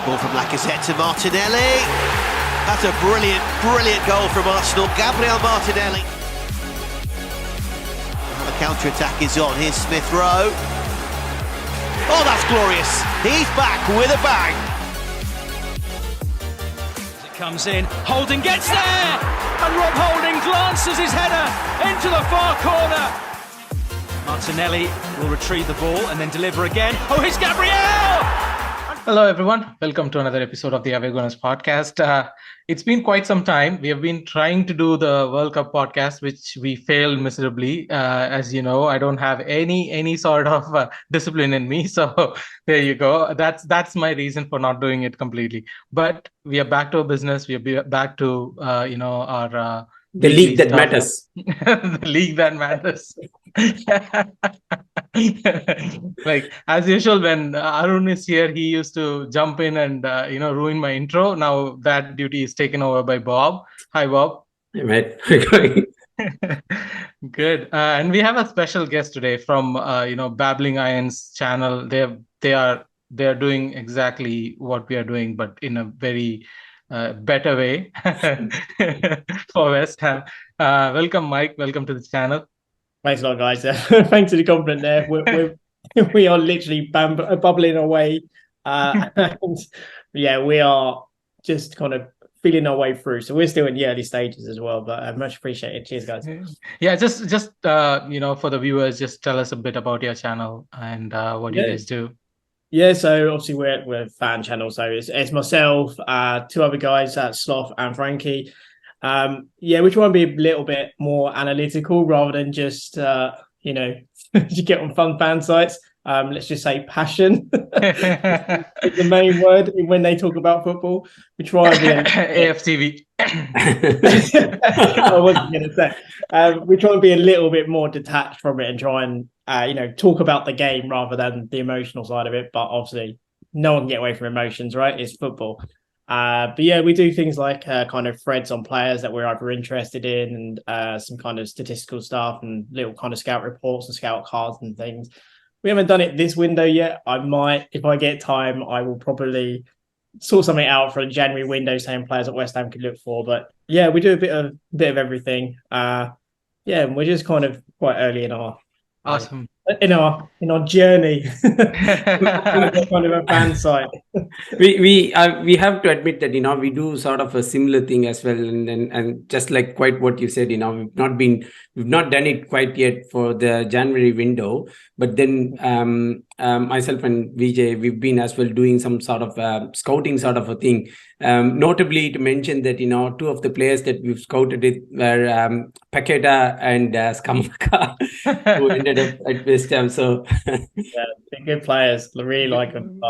Ball from Lacazette to Martinelli. That's a brilliant, brilliant goal from Arsenal. Gabriel Martinelli. The counter-attack is on. Here's Smith Rowe. Oh, that's glorious. He's back with a bang. As it comes in, Holding gets there! And Rob Holding glances his header into the far corner. Martinelli will retrieve the ball and then deliver again. Oh, here's Gabriel! Hello, everyone. Welcome to another episode of the Gooners podcast. It's been quite some time. We have been trying to do the World Cup podcast, which we failed miserably. As you know, I don't have any sort of discipline in me. So there you go. That's my reason for not doing it completely. But we are back to our business. We are back to our the league that matters. The league that matters. Like as usual, when Arun is here, he used to jump in and ruin my intro. Now that duty is taken over by Bob. Hi, Bob. Hey, mate. Good. And we have a special guest today from Babbling Iron's channel. They are doing exactly what we are doing, but in a very better way for West Ham. Welcome, Mike. Welcome to the channel. Thanks a lot, guys. Thanks for the compliment there. We are literally bubbling away. And yeah, we are just kind of feeling our way through. So we're still in the early stages as well, but much appreciated. Cheers, guys. Yeah, just for the viewers, just tell us a bit about your channel and what you guys do. Yeah, so obviously we're a fan channel. So it's myself, two other guys, Sloth and Frankie. We try and be a little bit more analytical rather than just you get on fun fan sites. Let's just say passion is the main word when they talk about football. We try and be AFTV. I wasn't going to say. We try and be a little bit more detached from it and try and talk about the game rather than the emotional side of it. But obviously, no one can get away from emotions, right? It's football. But yeah, we do things like kind of threads on players that we're either interested in and some kind of statistical stuff and little kind of scout reports and scout cards and things. We haven't done it this window yet. I might, if I get time, I will probably sort something out for a January window saying players that West Ham could look for. But yeah, we do a bit of everything. We're just kind of quite early in our in our journey. Kind of a fan site. We have to admit that we do sort of a similar thing as well, and just like quite what you said, we've not done it quite yet for the January window, but then myself and Vijay, we've been as well doing some sort of scouting sort of a thing. Notably to mention that two of the players that we've scouted it were Paqueta and Skamaka, who ended up at West Ham. So yeah, they're good players. I really like them.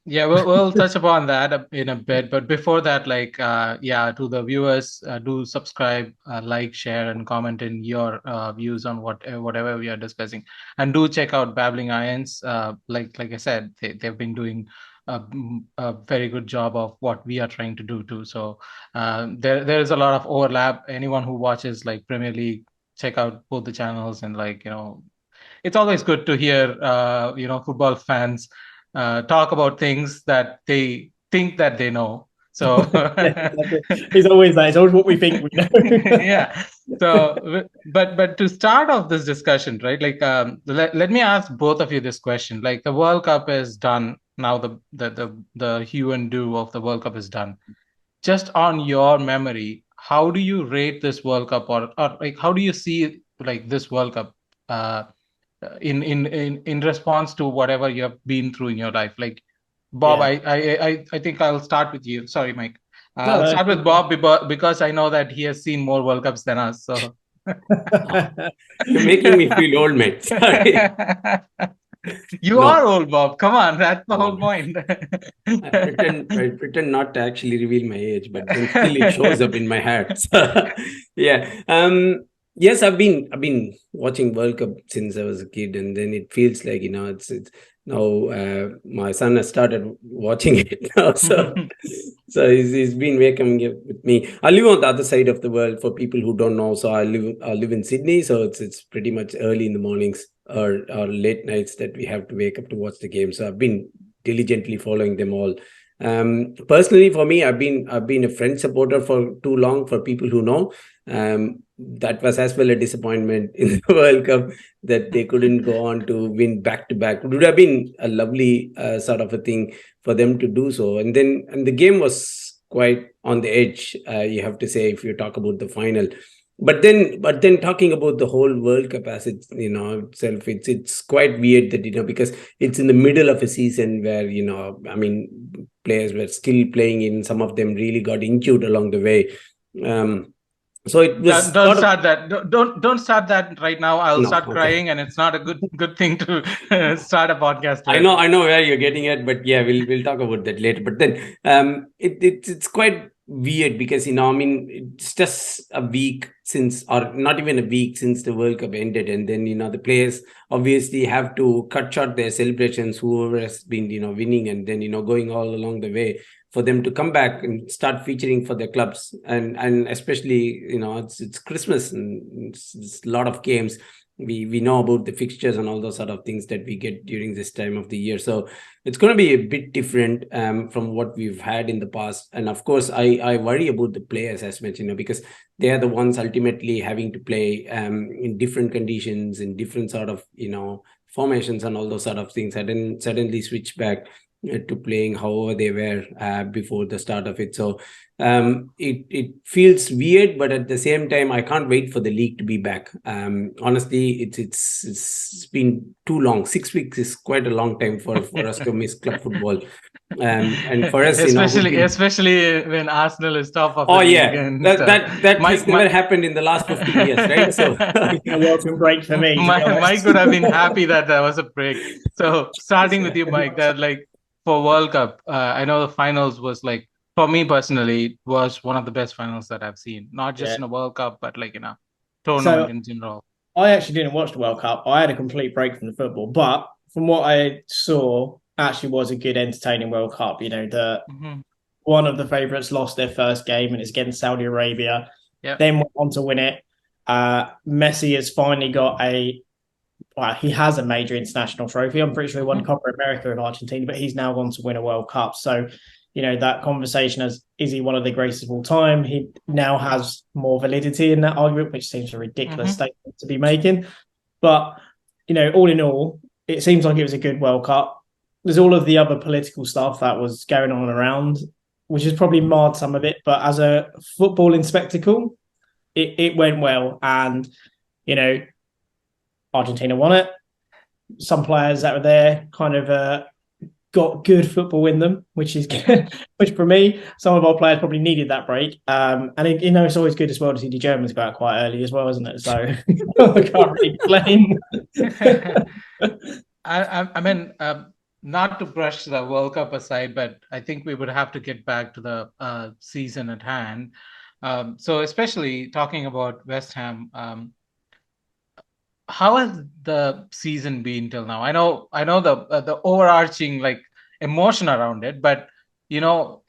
We'll touch upon that in a bit. But before that, to the viewers, do subscribe, like, share, and comment in your views on whatever we are discussing. And do check out Babbling Irons. Like I said, they've been doing a very good job of what we are trying to do too. So there is a lot of overlap. Anyone who watches Premier League, check out both the channels, and it's always good to hear football fans talk about things that they think that they know. So it's always that. It's always what we think we know. Yeah. So, but to start off this discussion, right? Let me ask both of you this question. The World Cup is done now. The hue and do of the World Cup is done. Just on your memory, how do you rate this World Cup, or how do you see this World Cup in response to whatever you have been through in your life? Bob, yeah. I think I'll start with you. Sorry, Mike. I'll start with Bob because I know that he has seen more World Cups than us. So you're making me feel old, mate. Sorry. You are old, Bob. Come on, that's the whole point. I pretend not to actually reveal my age, but then still it shows up in my heart. So, yeah. Yes, I've been watching World Cup since I was a kid, and then it feels like it's now my son has started watching it now, so he's been waking up with me. I live on the other side of the world. For people who don't know, so I live in Sydney, so it's pretty much early in the mornings or late nights that we have to wake up to watch the game. So I've been diligently following them all. Personally, for me, I've been a French supporter for too long. For people who know, that was as well a disappointment in the World Cup that they couldn't go on to win back to back. It would have been a lovely sort of a thing for them to do so. And the game was quite on the edge, you have to say, if you talk about the final. But then talking about the whole World Cup as it's, itself, it's quite weird that, because it's in the middle of a season where, I mean, players were still playing in, some of them really got injured along the way. So it was don't start that. Don't start that right now. I'll start crying, and it's not a good thing to start a podcast with. I know where you're getting at, but yeah, we'll talk about that later. But then it's quite weird because, I mean, it's just a week since, or not even a week since the World Cup ended, and then the players obviously have to cut short their celebrations, whoever has been winning, and then going all along the way for them to come back and start featuring for their clubs, and especially it's Christmas and it's a lot of games. We know about the fixtures and all those sort of things that we get during this time of the year. So it's going to be a bit different from what we've had in the past. And of course, I worry about the players as mentioned, because they are the ones ultimately having to play in different conditions, in different sort of, formations and all those sort of things. And then suddenly switch back to playing however they were before the start of it. So it feels weird, but at the same time, I can't wait for the league to be back. Honestly, it's been too long. 6 weeks is quite a long time for us to miss club football. And for us, especially when Arsenal is top of the league. And that has never happened in the last 15 years, right? So a welcome break for me. Mike would have been happy that there was a break. So starting with you, Mike, that for World Cup, I know the finals was for me personally, was one of the best finals that I've seen. Not just in a World Cup, but in a tournament in general. I actually didn't watch the World Cup. I had a complete break from the football, but from what I saw, actually was a good, entertaining World Cup. One of the favourites lost their first game, and it's against Saudi Arabia. Yep. Then went on to win it. Messi has finally got he has a major international trophy. I'm pretty sure he won Copa America in Argentina, but he's now gone to win a World Cup. So, that conversation is he one of the greatest of all time? He now has more validity in that argument, which seems a ridiculous statement to be making. But, all in all, it seems like it was a good World Cup. There's all of the other political stuff that was going on around, which has probably marred some of it. But as a footballing spectacle, it went well. And, Argentina won it. Some players that were there kind of got good football in them, which is good. Which for me, some of our players probably needed that break. And it's always good as well to see the Germans go out quite early as well, isn't it? So I can't really blame. I mean, not to brush the World Cup aside, but I think we would have to get back to the season at hand. So especially talking about West Ham, how has the season been till now? I know the overarching emotion around it, but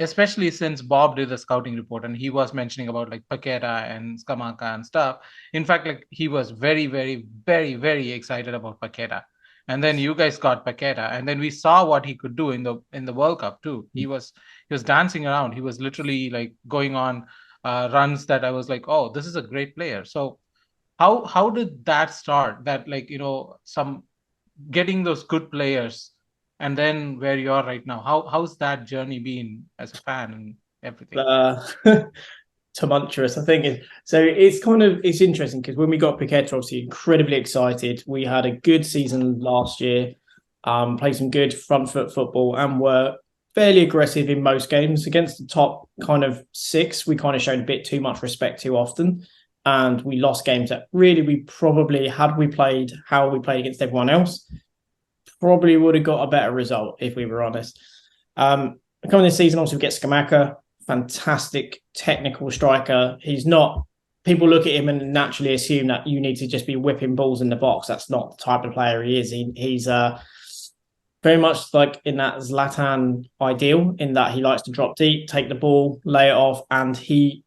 especially since Bob did the scouting report and he was mentioning about Paqueta and Scamacca and stuff. In fact, he was very, very, very, very excited about Paqueta. And then you guys got Paqueta, and then we saw what he could do in the World Cup too. He was dancing around. He was literally going on runs that I was oh, this is a great player. So how did that start? That some getting those good players, and then where you are right now. How's that journey been as a fan and everything? Tumultuous, I think. So it's interesting because when we got Paqueta, obviously incredibly excited. We had a good season last year, played some good front foot football, and were fairly aggressive in most games. Against the top kind of six, we kind of showed a bit too much respect too often, and we lost games that really we probably, had we played how we played against everyone else, probably would have got a better result if we were honest. Coming this season, also we get Scamacca. Fantastic technical striker. He's not, people look at him and naturally assume that you need to just be whipping balls in the box. That's not the type of player he is. He's very much in that Zlatan ideal, in that he likes to drop deep, take the ball, lay it off, and he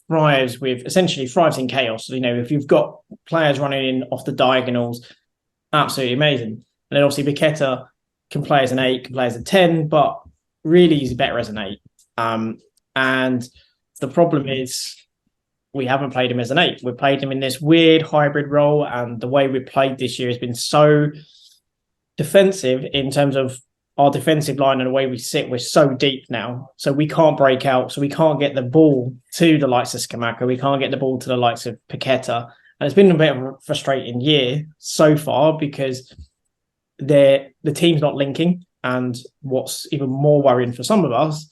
thrives in chaos. If you've got players running in off the diagonals, absolutely amazing. And then obviously Paqueta can play as an 8, can play as a 10, but really he's better as an 8. And the problem is we haven't played him as an 8. We've played him in this weird hybrid role, and the way we've played this year has been so defensive in terms of our defensive line and the way we sit. We're so deep now, so we can't break out, so we can't get the ball to the likes of Scamacca, we can't get the ball to the likes of Paqueta. And it's been a bit of a frustrating year so far because the team's not linking. And what's even more worrying for some of us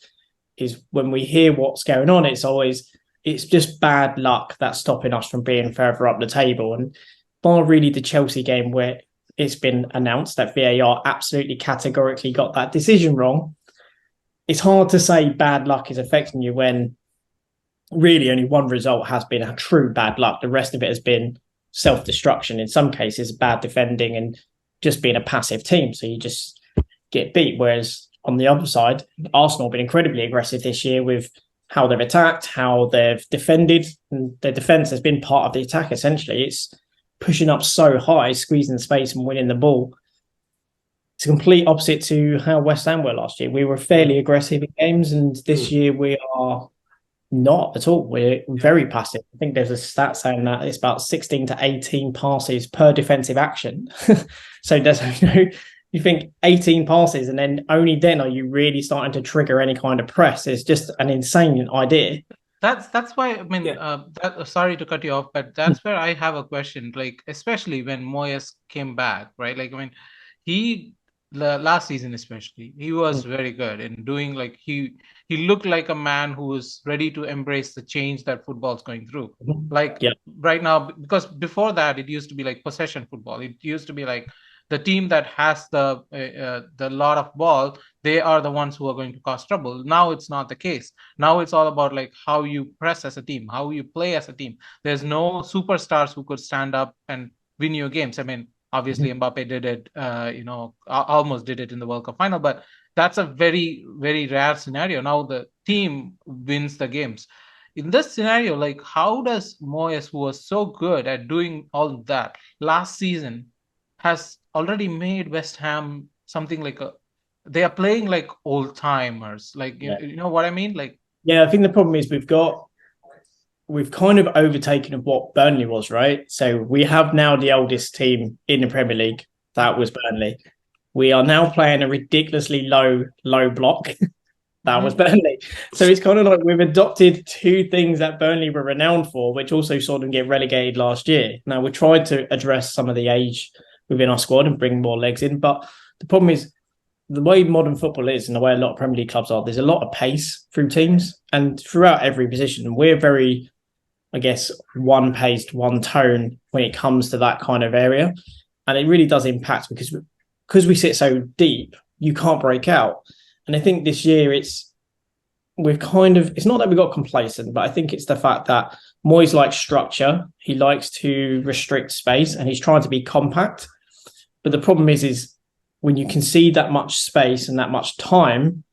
is when we hear what's going on, it's just bad luck that's stopping us from being further up the table. And bar really the Chelsea game where it's been announced that VAR absolutely categorically got that decision wrong, it's hard to say bad luck is affecting you when really only one result has been a true bad luck. The rest of it has been self-destruction, in some cases bad defending and just being a passive team, so you just get beat. Whereas on the other side, Arsenal have been incredibly aggressive this year with how they've attacked, how they've defended, and their defence has been part of the attack essentially. It's pushing up so high, squeezing space and winning the ball. It's a complete opposite to how West Ham were last year. We were fairly aggressive in games, and this year we are not at all. We're very passive. I think there's a stat saying that it's about 16 to 18 passes per defensive action. So there's, you think 18 passes, and then only then are you really starting to trigger any kind of press. It's just an insane idea. That's why, I mean, sorry to cut you off, but that's where I have a question, like, especially when Moyes came back, right? Like, I mean, last season especially, he was very good in doing, like, he looked like a man who was ready to embrace the change that football's going through. Like right now, because before that, it used to be like possession football. It used to be like the team that has the lot of ball, they are the ones who are going to cause trouble. Now it's not the case. Now it's all about like how you press as a team, how you play as a team. There's no superstars who could stand up and win you games. I mean, obviously Mbappe did it, almost did it in the World Cup final, but that's a very, very rare scenario. Now the team wins the games. In this scenario, like, how does Moyes, who was so good at doing all of that last season, has already made West Ham something like they are playing like old timers, like you know what I mean? Like, yeah, I think the problem is we've kind of overtaken of what Burnley was, right? So we have now the oldest team in the Premier League. That was Burnley. We are now playing a ridiculously low block. That was Burnley. So it's kind of like we've adopted two things that Burnley were renowned for, which also saw them get relegated last year. Now, we tried to address some of the age within our squad and bring more legs in. But the problem is the way modern football is and the way a lot of Premier League clubs are, there's a lot of pace through teams and throughout every position. We're very, I guess, one-paced, one-tone when it comes to that kind of area. And it really does impact because we sit so deep, you can't break out. And I think this year it's not that we got complacent, but I think it's the fact that Moyes likes structure. He likes to restrict space and he's trying to be compact. But the problem is when you concede that much space and that much time,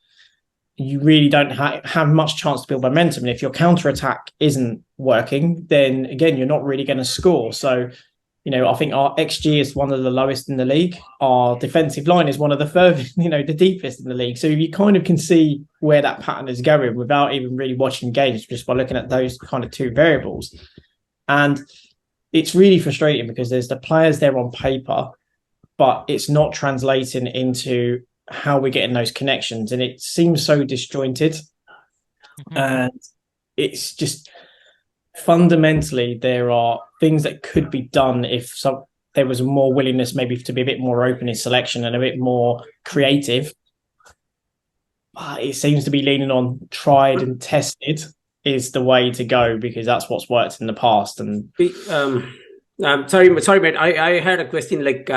you really don't have much chance to build momentum. And if your counter-attack isn't working, then again, you're not really going to score. So, I think our XG is one of the lowest in the league. Our defensive line is one of the furthest, the deepest in the league. So you kind of can see where that pattern is going without even really watching games, just by looking at those kind of two variables. And it's really frustrating because there's the players there on paper, but it's not translating into how we're getting those connections. And it seems so disjointed. And it's just fundamentally there are things that could be done if there was more willingness maybe to be a bit more open in selection and a bit more creative. But it seems to be leaning on tried and tested is the way to go because that's what's worked in the past. And sorry, mate. I had a question. Like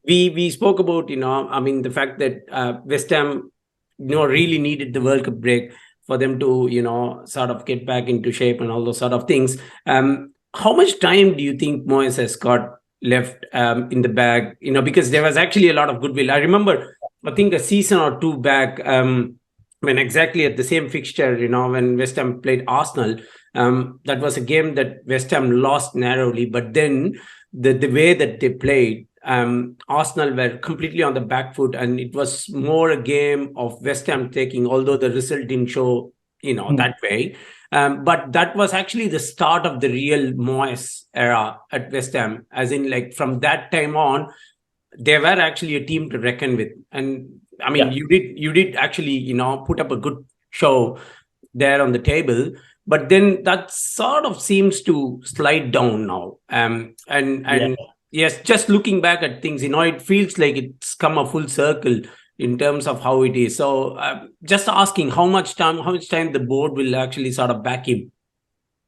we spoke about, the fact that West Ham, really needed the World Cup break for them to, sort of get back into shape and all those sort of things. How much time do you think Moyes has got left in the bag? Because there was actually a lot of goodwill. I remember, I think a season or two back, when exactly at the same fixture, when West Ham played Arsenal, that was a game that West Ham lost narrowly. But then the way that they played, Arsenal were completely on the back foot, and it was more a game of West Ham taking, although the result didn't show, that way. But that was actually the start of the real Moyes era at West Ham, as in, like, from that time on, they were actually a team to reckon with. And I mean, you did actually, put up a good show there on the table, but then that sort of seems to slide down now. Yes, just looking back at things, it feels like it's come a full circle in terms of how it is. So just asking how much time the board will actually sort of back him.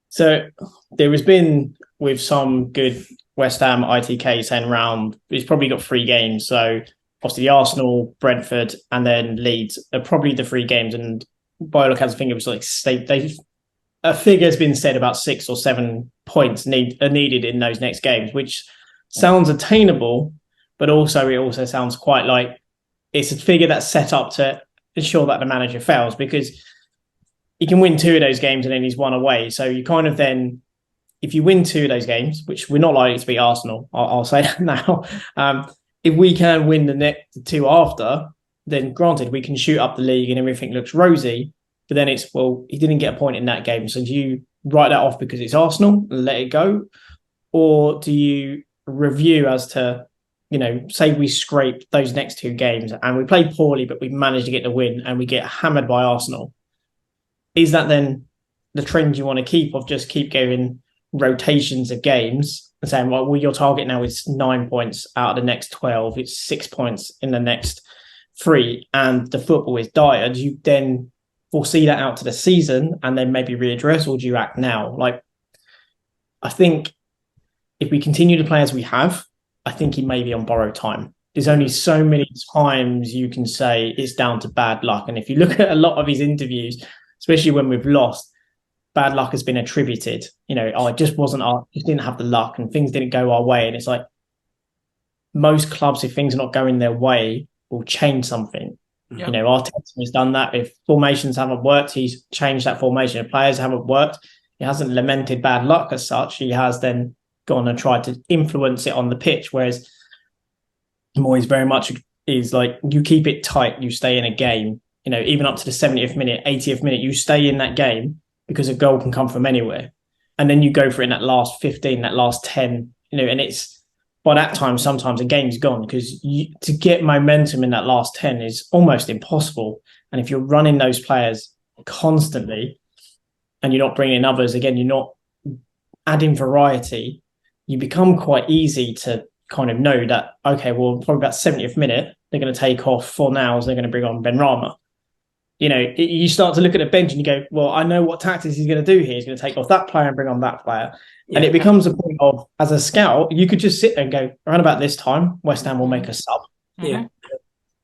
So there has been, with some good West Ham ITK saying around, he's probably got 3 games. So obviously Arsenal, Brentford, and then Leeds are probably the 3 games. And by all accounts, I think it was like a figure has been said about 6 or 7 points are needed in those next games, which sounds attainable, but also it also sounds quite like it's a figure that's set up to ensure that the manager fails, because he can win 2 of those games and then he's 1 away. So you kind of then, if you win 2 of those games, which we're not likely to beat Arsenal, I'll say that now. If we can win the next 2 after, then granted, we can shoot up the league and everything looks rosy. But then it's, well, he didn't get a point in that game. So do you write that off because it's Arsenal and let it go? Or do you review as to, say we scrape those next 2 games and we played poorly, but we managed to get the win and we get hammered by Arsenal? Is that then the trend you want to keep, of just keep going rotations of games and saying, well, your target now is 9 points out of the next 12, it's 6 points in the next 3, and the football is dire? Do you then foresee that out to the season and then maybe readdress, or do you act now? Like, I think if we continue to play as we have, I think he may be on borrowed time. There's only so many times you can say it's down to bad luck. And if you look at a lot of his interviews, especially when we've lost, bad luck has been attributed. It just just didn't have the luck and things didn't go our way. And it's like, most clubs, if things are not going their way, will change something. Yep. Arteta has done that. If formations haven't worked, he's changed that formation. If players haven't worked, he hasn't lamented bad luck as such. He has then gone and tried to influence it on the pitch. Whereas Moyes very much is like, you keep it tight, you stay in a game, even up to the 70th minute, 80th minute, you stay in that game, because a goal can come from anywhere. And then you go for it in that last 15, that last 10, and it's, by that time, sometimes a game's gone, because to get momentum in that last 10 is almost impossible. And if you're running those players constantly and you're not bringing in others, again, you're not adding variety, you become quite easy to kind of know that, okay, well, probably about 70th minute, they're going to take off Fornals, they're going to bring on Benrahma. You start to look at the bench and you go, well, I know what tactics he's going to do here. He's going to take off that player and bring on that player. Yeah. And it becomes a point of, as a scout, you could just sit there and go, around about this time, West Ham will make a sub. Yeah.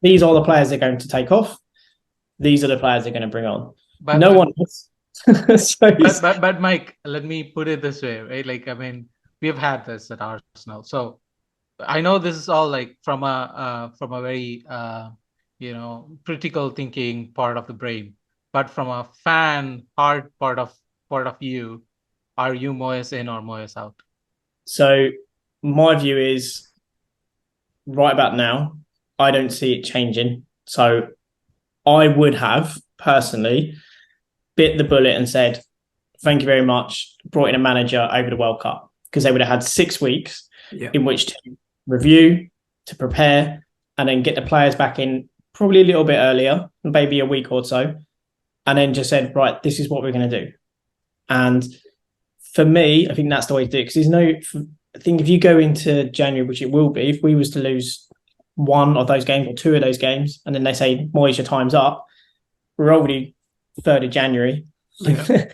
These are the players they're going to take off. These are the players they're going to bring on. But, no one else. But Mike, let me put it this way, right? Like, I mean, we have had this at Arsenal. So I know this is all like from a very critical thinking part of the brain, but from a fan hard part of you, are you Moyes in or Moyes out? So my view is, right about now, I don't see it changing. So I would have personally bit the bullet and said, thank you very much, brought in a manager over the World Cup, because they would have had 6 weeks in which to review, to prepare, and then get the players back in probably a little bit earlier, maybe a week or so, and then just said, right, this is what we're going to do. And for me, I think that's the way to do it, because I think if you go into January, which it will be, if we was to lose 1 of those games or 2 of those games, and then they say, Moyes, your time's up, we're already 3rd of January. Yeah.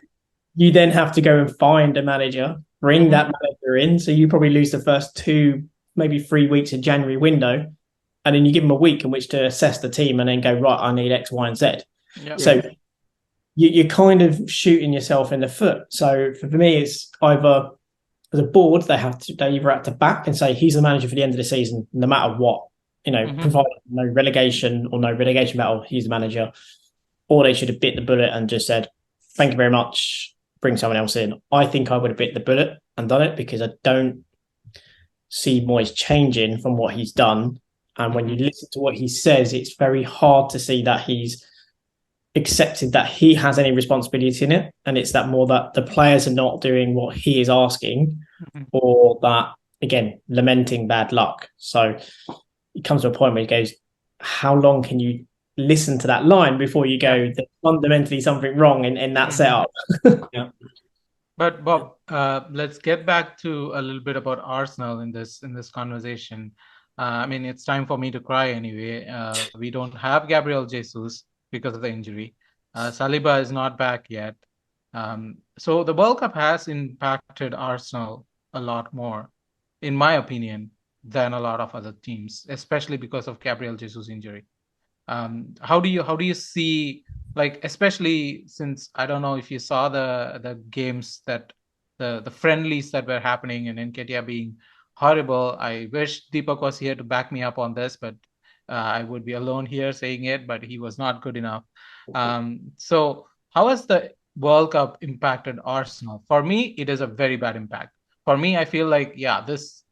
You then have to go and find a manager, bring that manager in. So you probably lose the first 2, maybe 3 weeks of January window. And then you give them a week in which to assess the team and then go, right, I need X, Y, and Z. Yep. So you're kind of shooting yourself in the foot. So for me, it's either, as a board, they either have to back and say, he's the manager for the end of the season, no matter what, provided no relegation or no relegation battle, he's the manager. Or they should have bit the bullet and just said, thank you very much, bring someone else in. I think I would have bit the bullet and done it, because I don't see Moyes changing from what he's done. And when you listen to what he says, it's very hard to see that he's accepted that he has any responsibility in it. And it's that more that the players are not doing what he is asking, or that, again, lamenting bad luck. So it comes to a point where he goes, how long can you listen to that line before you go, there's fundamentally something wrong in that setup? Yeah. But Bob, let's get back to a little bit about Arsenal in this conversation. I mean, it's time for me to cry anyway. We don't have Gabriel Jesus because of the injury. Saliba is not back yet. So the World Cup has impacted Arsenal a lot more, in my opinion, than a lot of other teams, especially because of Gabriel Jesus' injury. How do you see, like, especially since I don't know if you saw the games, that the friendlies that were happening in Nketiah being horrible. I wish Deepak was here to back me up on this, but I would be alone here saying it, but he was not good enough. So how has the World Cup impacted Arsenal? For me, it is a very bad impact. For me, I feel like, this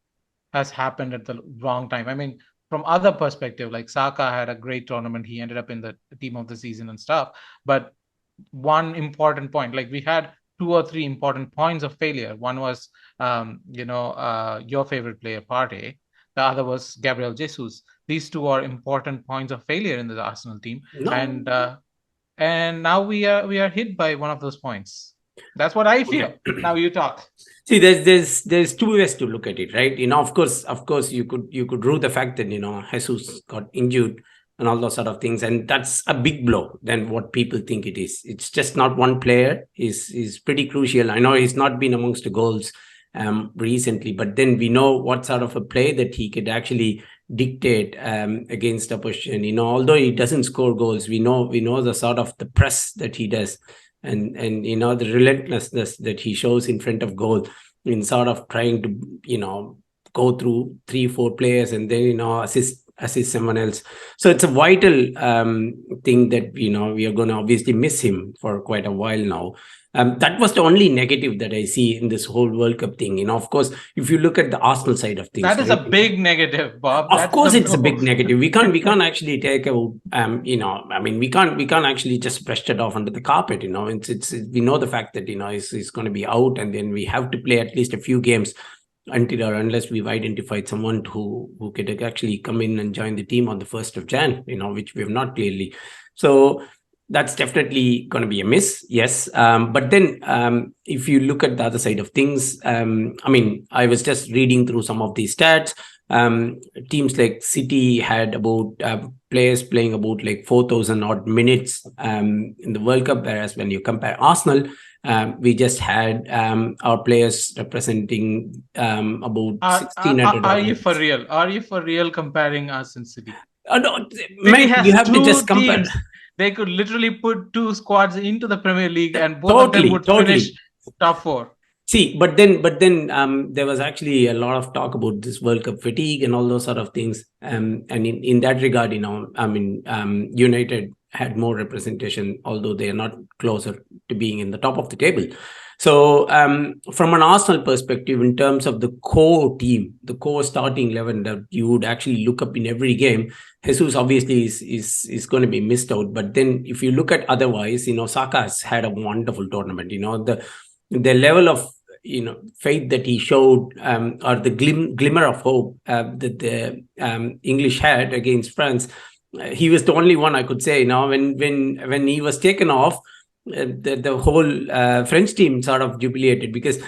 has happened at the wrong time. I mean, from other perspective, like Xhaka had a great tournament. He ended up in the team of the season and stuff. But one important point, like we had 2 or 3 important points of failure. One was, your favorite player, Partey. The other was Gabriel Jesus. These 2 are important points of failure in the Arsenal team. No. And now we are hit by one of those points. That's what I feel. Okay. Now you talk. See, there's 2 ways to look at it, right? Of course, you could rule the fact that Jesus got injured and all those sort of things, and that's a big blow than what people think it is. It's just not one player. Is pretty crucial. I know he's not been amongst the goals recently, but then we know what sort of a play that he could actually dictate against opposition. Although he doesn't score goals, we know the sort of the press that he does. And the relentlessness that he shows in front of goal in sort of trying to go through 3-4 players and then assist someone else. So it's a vital thing that we are going to obviously miss him for quite a while now. That was the only negative that I see in this whole World Cup thing. Of course, if you look at the Arsenal side of things, that is a big negative, Bob. Of course, it's a big negative. We can't actually take a, we can't actually just brush it off under the carpet. It's we know the fact that he's going to be out, and then we have to play at least a few games until or unless we've identified someone who could actually come in and join the team on the 1st of Jan. Which we have not clearly. So that's definitely going to be a miss, yes. But then if you look at the other side of things, I was just reading through some of these stats. Teams like City had about players playing about like 4,000 odd minutes in the World Cup, whereas when you compare Arsenal, we just had our players representing about 1,600. Are you for real? Are you for real comparing us and City? No, mate, you have to just compare. Teams. They could literally put 2 squads into the Premier League and both of them would finish top 4. See, but then there was actually a lot of talk about this World Cup fatigue and all those sort of things. And in that regard, United had more representation, although they are not closer to being in the top of the table. So from an Arsenal perspective, in terms of the core team, the core starting 11 that you would actually look up in every game, Jesus obviously is going to be missed out. But then if you look at otherwise, Saka has had a wonderful tournament. The level of faith that he showed, or the glimmer of hope that the English had against France, he was the only one I could say. When he was taken off, the whole French team sort of jubilated because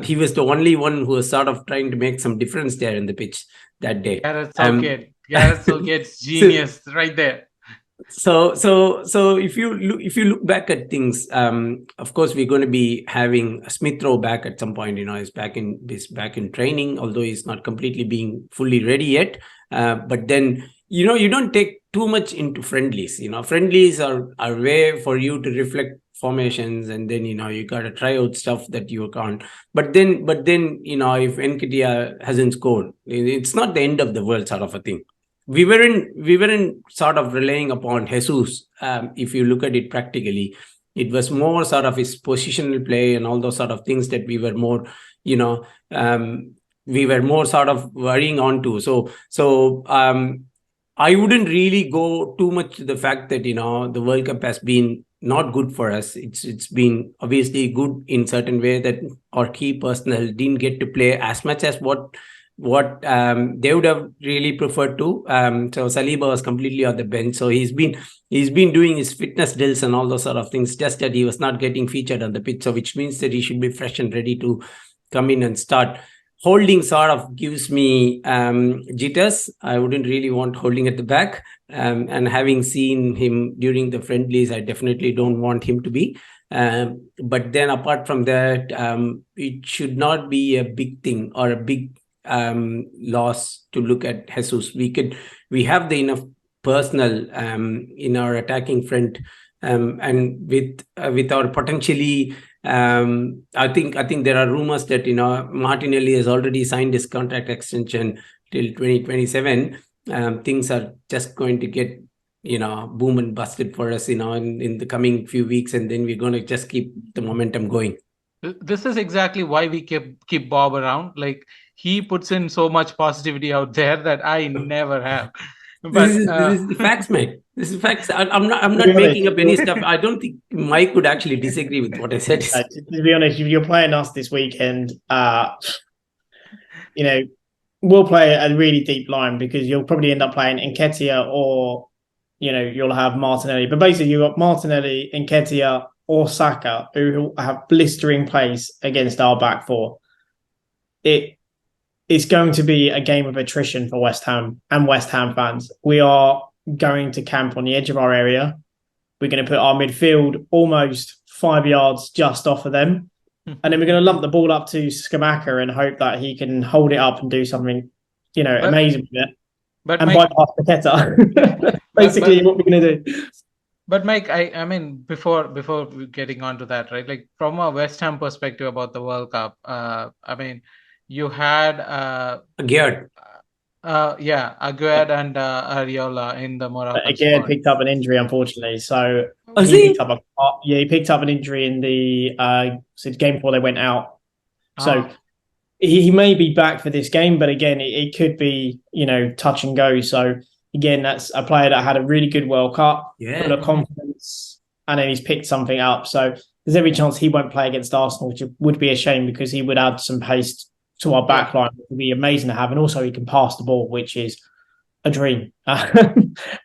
he was the only one who was sort of trying to make some difference there in the pitch that day. Gareth Southgate's genius right there. So if you look back at things, of course we're going to be having Smith Rowe back at some point. He's back in training, although he's not completely being fully ready yet. But then you don't take too much into friendlies. Friendlies are a way for you to reflect formations, and then you got to try out stuff that you can't. But then if Nketiah hasn't scored, it's not the end of the world, sort of a thing. We weren't sort of relying upon Jesus. If you look at it practically, it was more sort of his positional play and all those sort of things that we were more we were more sort of worrying on to. So I wouldn't really go too much to the fact that, the World Cup has been not good for us. It's been obviously good in certain way that our key personnel didn't get to play as much as what they would have really preferred to. So Saliba was completely on the bench. So he's been doing his fitness drills and all those sort of things, just that he was not getting featured on the pitch. So which means that he should be fresh and ready to come in and start. Holding sort of gives me jitters. I wouldn't really want Holding at the back. And having seen him during the friendlies, I definitely don't want him to be. But then apart from that, it should not be a big thing or a big loss to look at Jesus. We have the enough personnel in our attacking front, and with our potentially. I think there are rumors that Martinelli has already signed his contract extension till 2027. Things are just going to get boom and busted for us in the coming few weeks, and then we're going to just keep the momentum going. This is exactly why we keep Bob around. Like, he puts in so much positivity out there that I never have. But this is the facts, mate. This is facts. I'm not making up any stuff. I don't think Mike would actually disagree with what I said. To be honest, if you're playing us this weekend, we'll play a really deep line, because you'll probably end up playing Nketiah, or you'll have Martinelli. But basically, you've got Martinelli, Nketiah, or Saka, who have blistering pace against our back four. It's going to be a game of attrition for West Ham and West Ham fans. We are going to camp on the edge of our area. We're going to put our midfield almost 5 yards just off of them. And then we're going to lump the ball up to Scamacca and hope that he can hold it up and do something, amazing with it. And bypass Paqueta. Basically, what we're going to do. But Mike, I mean, before getting on to that, right? Like, from a West Ham perspective about the World Cup, you had Odegaard. Aguerd and Areola in the Morocco Again, squad. picked up an injury, unfortunately. So he picked up an injury in the game before they went out. So he may be back for this game, but again, it could be touch and go. So again, that's a player that had a really good World Cup, full of confidence, and then he's picked something up. So there's every chance he won't play against Arsenal, which would be a shame, because he would add some pace to our backline. It would be amazing to have. And also he can pass the ball, which is a dream.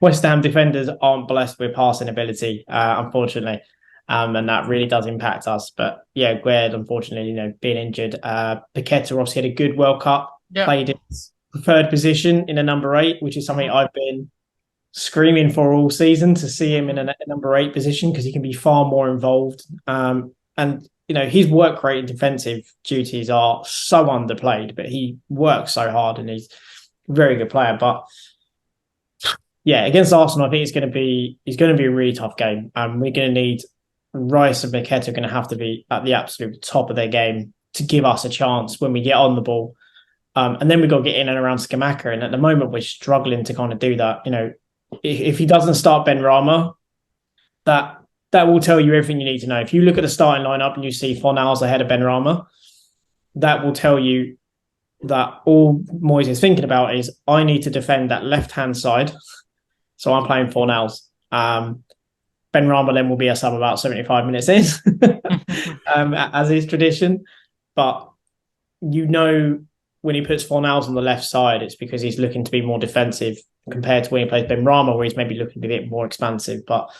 West Ham defenders aren't blessed with passing ability, unfortunately. And that really does impact us. But yeah, Guerd, unfortunately, being injured. Paqueta obviously had a good World Cup, played his preferred position in a number 8, which is something I've been screaming for all season, to see him in a number 8 position, because he can be far more involved. And his work rate and defensive duties are so underplayed, but he works so hard and he's a very good player. But yeah, against Arsenal, I think it's going to be a really tough game. We're going to need Rice and Paqueta are going to have to be at the absolute top of their game to give us a chance when we get on the ball. And then we've got to get in and around Scamacca. And at the moment, we're struggling to kind of do that. If he doesn't start Benrahma, that will tell you everything you need to know. If you look at the starting lineup and you see Fornals ahead of Benrahma, that will tell you that all Moyes is thinking about is, I need to defend that left-hand side. So I'm playing Fornals. Benrahma then will be a sub about 75 minutes in, as is tradition. But when he puts Fornals on the left side, it's because he's looking to be more defensive compared to when he plays Benrahma, where he's maybe looking to be a bit more expansive. But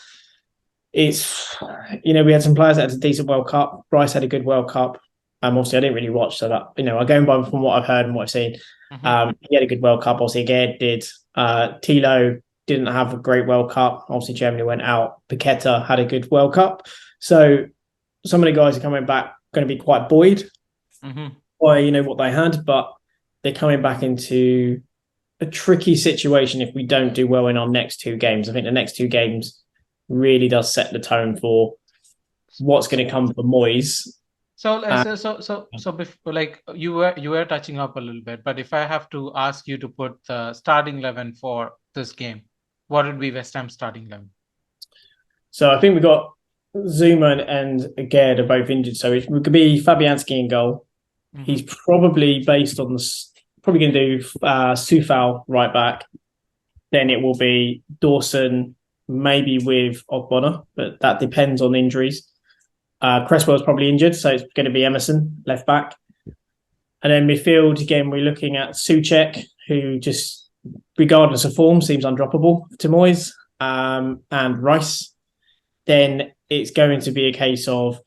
it's, we had some players that had a decent World Cup. Bryce had a good World Cup. Obviously, I didn't really watch, so that, I'm going by from what I've heard and what I've seen. He had a good World Cup. Obviously, again, did. Tilo didn't have a great World Cup. Obviously, Germany went out. Paqueta had a good World Cup. So some of the guys are coming back going to be quite buoyed by, what they had, but they're coming back into a tricky situation if we don't do well in our next 2 games. I think the next 2 games really does set the tone for what's going to come for Moyes. So before, like, you were touching up a little bit, but if I have to ask you to put the starting 11 for this game, what would be West Ham's starting 11? So I think we've got Zuma and Gerd are both injured, so it could be Fabianski in goal. He's probably based on probably going to do Sufal right back. Then it will be Dawson, maybe with Ogbonna, but that depends on injuries. Cresswell's probably injured, so it's going to be Emerson, left back. And then midfield, again, we're looking at Souček, who just, regardless of form, seems undroppable to Moyes, and Rice. Then it's going to be a case of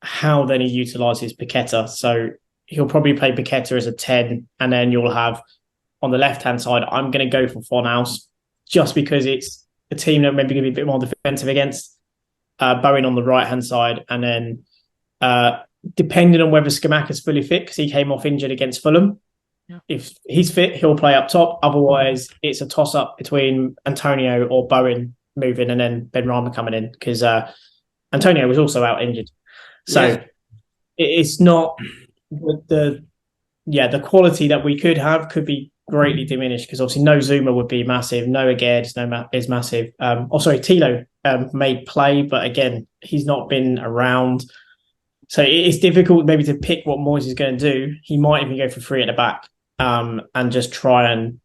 how then he utilises Paqueta. So he'll probably play Paqueta as a 10, and then you'll have, on the left-hand side, I'm going to go for Fornals, just because it's a team that maybe going to be a bit more defensive against. Bowen on the right-hand side, and then depending on whether Scamacca's fully fit, because he came off injured against Fulham. Yeah. If he's fit, he'll play up top. Otherwise, it's a toss-up between Antonio or Bowen moving, and then Benrahma coming in, because Antonio was also out injured. So it's not the quality that we could have could be greatly diminished, because obviously no Zuma would be massive, no Odegaard is massive. Tilo may play, but again, he's not been around. So it's difficult maybe to pick what Moyes is going to do. He might even go for 3 at the back and just try and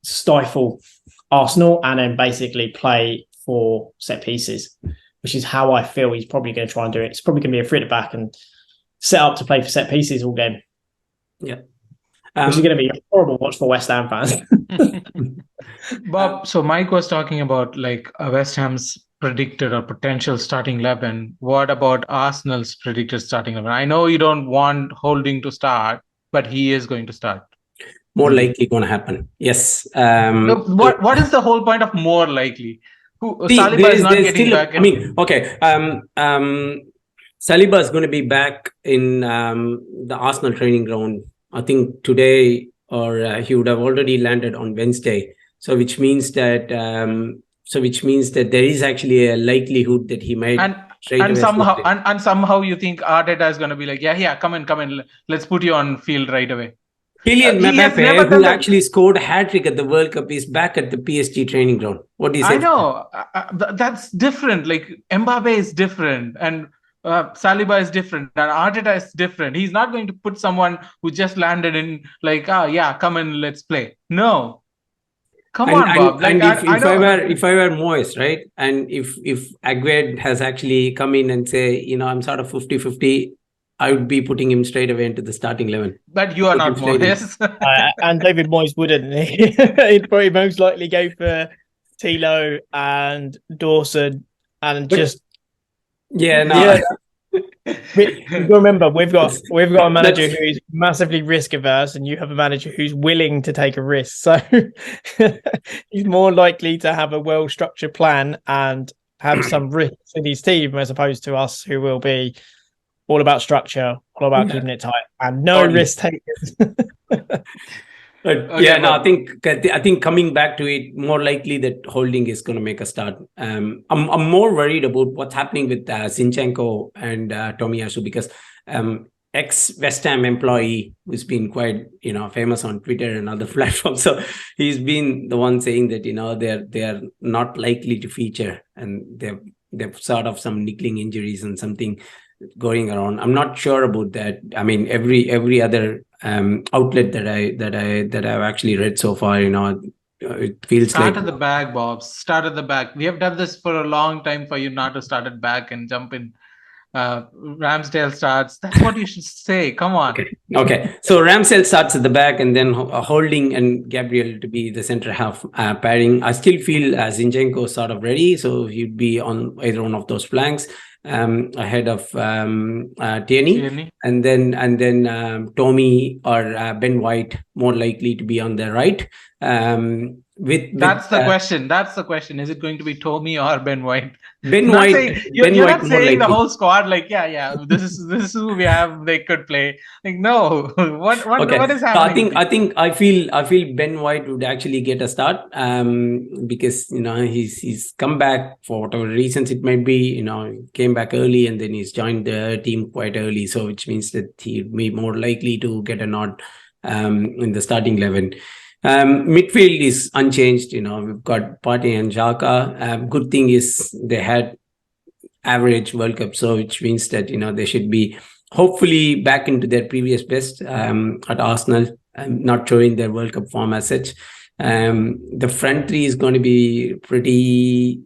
stifle Arsenal, and then basically play for set pieces, which is how I feel he's probably going to try and do it. It's probably going to be a 3 at the back and set up to play for set pieces all game. Yeah. Which is going to be a horrible watch for West Ham fans. Bob, so Mike was talking about like West Ham's predicted or potential starting 11. What about Arsenal's predicted starting 11? I know you don't want Holding to start, but he is going to start. More likely going to happen. Yes. What is the whole point of more likely? Saliba is not getting back. Saliba is going to be back in the Arsenal training ground. I think today, or he would have already landed on Wednesday. So which means that there is actually a likelihood that he might. And somehow you think Arteta is going to be like, come in, let's put you on field right away. Kylian Mbappe, who actually scored a hat-trick at the World Cup, is back at the PSG training ground. What do you say? I know. That's different. Like, Mbappe is different, and Saliba is different, and Arteta is different. He's not going to put someone who just landed in like, come in, let's play. No. Come on, Bob. Like, if I were Moyes, right? And if Aguerd has actually come in and say, I'm sort of 50-50, I would be putting him straight away into the starting 11. But you are not Moyes. And David Moyes wouldn't. He'd probably most likely go for Tilo and Dawson and just... Yeah, no. Remember, we've got a manager who's massively risk averse, and you have a manager who's willing to take a risk. So he's more likely to have a well structured plan and have some risk in his team, as opposed to us, who will be all about structure, all about keeping it tight, and no risk takers. I think coming back to it, more likely that Holding is going to make a start. I'm more worried about what's happening with Zinchenko and Tomiyasu, because ex-West Ham employee who's been quite famous on Twitter and other platforms, so he's been the one saying that they're not likely to feature, and they've sort of some niggling injuries and something going around. I'm not sure about that. I mean, every other outlet that I've actually read so far, it feels start at the back, Bob. Start at the back. We have done this for a long time for you not to start at back and jump in. Ramsdale starts. That's what you should say. Come on. Okay. So Ramsdale starts at the back, and then Holding and Gabriel to be the centre half pairing. I still feel Zinchenko is sort of ready, so he'd be on either one of those flanks. Ahead of Tierney, and then Tommy or Ben White more likely to be on the right. That's the question. That's the question. Is it going to be Tommy or Ben White? You're not saying the whole squad like, this is who we have. They could play. Like, no. What is happening? So I feel Ben White would actually get a start. Because he's come back for whatever reasons it might be. Came back early and then he's joined the team quite early. So which means that he'd be more likely to get a nod in the starting 11. Midfield is unchanged. We've got Partey and xhaka. Good thing is they had average World Cup, so which means that they should be hopefully back into their previous best at Arsenal, not showing their World Cup form as such. The front three is going to be pretty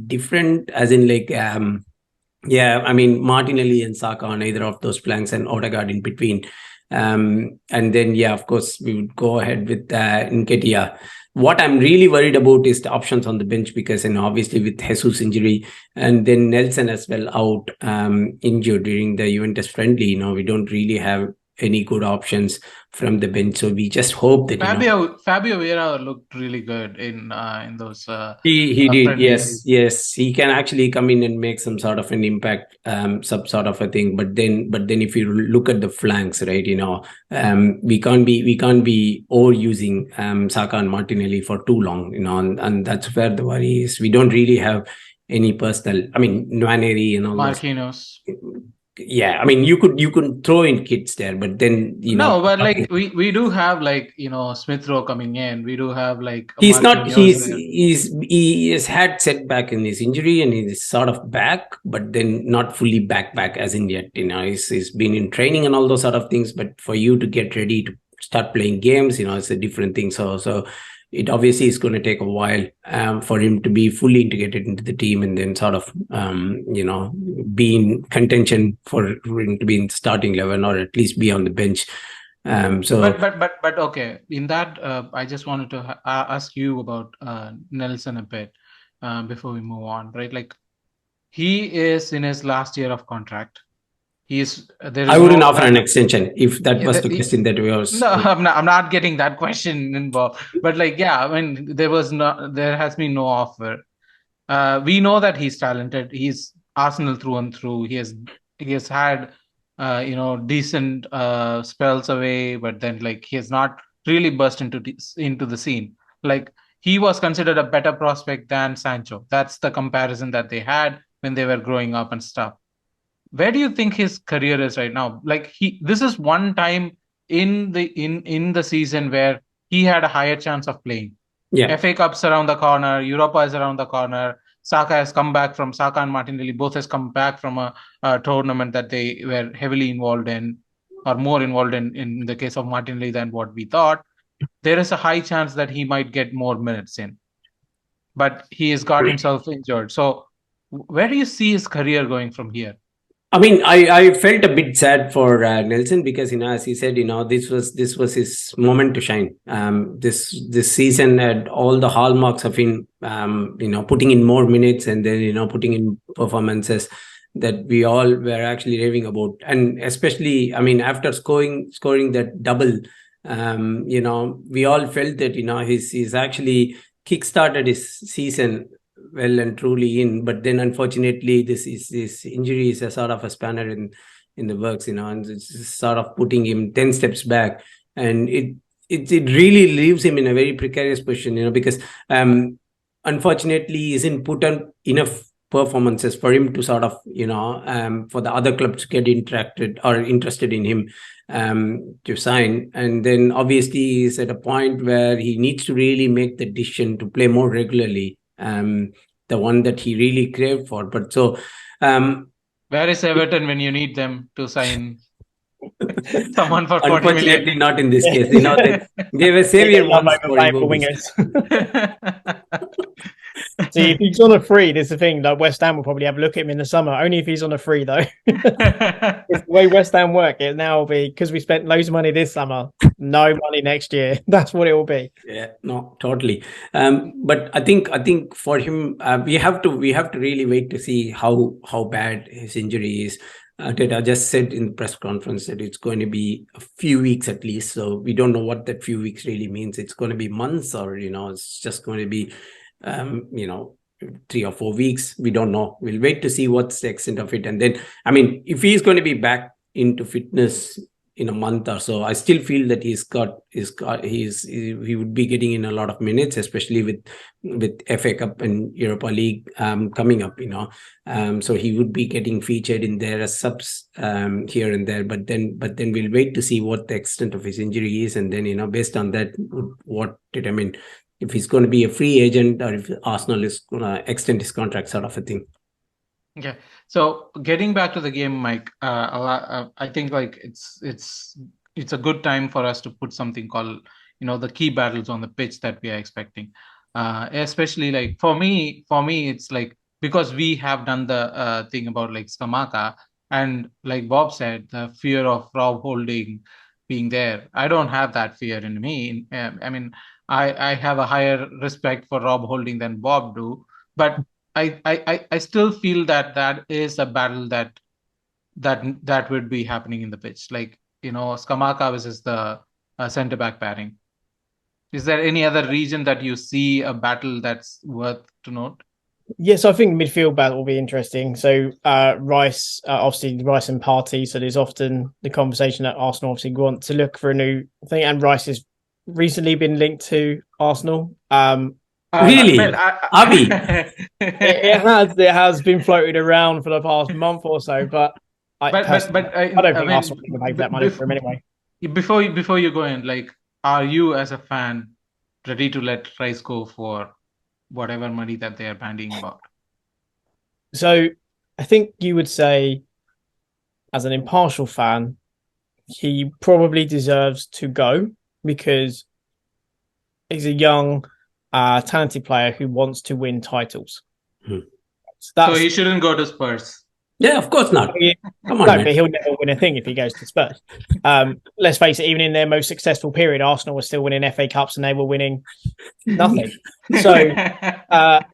different, as in like, I mean, Martinelli and Saka on either of those flanks and Odegaard in between. And then, of course, we would go ahead with Nketiah. What I'm really worried about is the options on the bench, because obviously with Jesus injury and then Nelson as well out injured during the Juventus friendly, we don't really have any good options from the bench. So we just hope that Fabio Vieira looked really good in those. He did, friendlies. yes. He can actually come in and make some sort of an impact, some sort of a thing. But then if you look at the flanks, right, we can't be overusing Saka and Martinelli for too long, and that's where the worry is. We don't really have any personal. I mean, Nwaneri and all Marquinhos. Yeah, I mean, you could throw in kids there, but then no, but like we do have like Smith Rowe coming in. We do have like he has had setback in his injury and he's sort of back, but then not fully back as in yet. He's been in training and all those sort of things. But for you to get ready to start playing games, it's a different thing. So it obviously is going to take a while for him to be fully integrated into the team and then sort of, be in contention for him to be in the starting 11 or at least be on the bench. But okay. In that, I just wanted to ask you about Nelson a bit before we move on, right? Like, he is in his last year of contract. I wouldn't offer an extension if that was the question that we was. No, I'm not getting that question involved. But like, I mean, there has been no offer. We know that he's talented. He's Arsenal through and through. He has had decent spells away, but then like he has not really burst into the scene. Like, he was considered a better prospect than Sancho. That's the comparison that they had when they were growing up and stuff. Where do you think his career is right now? Like, this is one time in the season where he had a higher chance of playing. Yeah. FA Cup's around the corner, Europa is around the corner. Saka and Martinelli both has come back from a tournament that they were heavily involved in, or more involved in the case of Martinelli than what we thought. There is a high chance that he might get more minutes in. But he has got himself injured. So where do you see his career going from here? I mean, I felt a bit sad for Nelson because, as he said, this was his moment to shine. This season had all the hallmarks of him, putting in more minutes and then, putting in performances that we all were actually raving about. And especially, I mean, after scoring that double, we all felt that, he's actually kickstarted his season well and truly in, but then unfortunately this injury is a sort of a spanner in the works, and it's sort of putting him 10 steps back, and it really leaves him in a very precarious position, because unfortunately he isn't put on enough performances for him to sort of for the other clubs to get interested in him to sign. And then obviously he's at a point where he needs to really make the decision to play more regularly, the one that he really craved for. But so where is Everton when you need them to sign someone for 40 unfortunately million? Not in this case. They were savior once for wingers. See, if he's on a free, there's the thing, like West Ham will probably have a look at him in the summer, only if he's on a free though. It's the way West Ham work, it now will be, because we spent loads of money this summer, no money next year. That's what it will be. Yeah, no, totally. But I think for him, we have to really wait to see how bad his injury is. Arteta just said in the press conference that it's going to be a few weeks at least. So we don't know what that few weeks really means. It's going to be months, or it's just going to be 3 or 4 weeks. We don't know. We'll wait to see what's the extent of it. And then, I mean, if he's going to be back into fitness in a month or so, I still feel that he would be getting in a lot of minutes, especially with FA Cup and Europa League coming up, so he would be getting featured in there as subs here and there. But then we'll wait to see what the extent of his injury is, and then based on that, what determine if he's going to be a free agent or if Arsenal is going to extend his contract, sort of a thing. Okay, so getting back to the game, Mike, I think like it's a good time for us to put something called, the key battles on the pitch that we are expecting. Especially like for me, it's like because we have done the thing about like Skamaka, and like Bob said, the fear of Rob Holding being there. I don't have that fear in me. I mean, I have a higher respect for Rob Holding than Bob do, but I still feel that is a battle that would be happening in the pitch. Like, Skamaka versus the center back pairing. Is there any other region that you see a battle that's worth to note? Yes, I think midfield battle will be interesting. So Rice, obviously Rice and Partey. So there's often the conversation that Arsenal obviously want to look for a new thing, and Rice has recently been linked to Arsenal. Really? Abi? It has been floated around for the past month or so, but I don't think Arsenal can pay that money for him anyway. Before you go in, like, are you as a fan ready to let Rice go for whatever money that they are bandying about? So I think you would say, as an impartial fan, he probably deserves to go because he's a young, talented player who wants to win titles. So he shouldn't go to Spurs. Yeah, of course not. Come on, no, man. but he'll never win a thing if he goes to Spurs. Let's face it, even in their most successful period, Arsenal was still winning FA Cups and they were winning nothing. So, that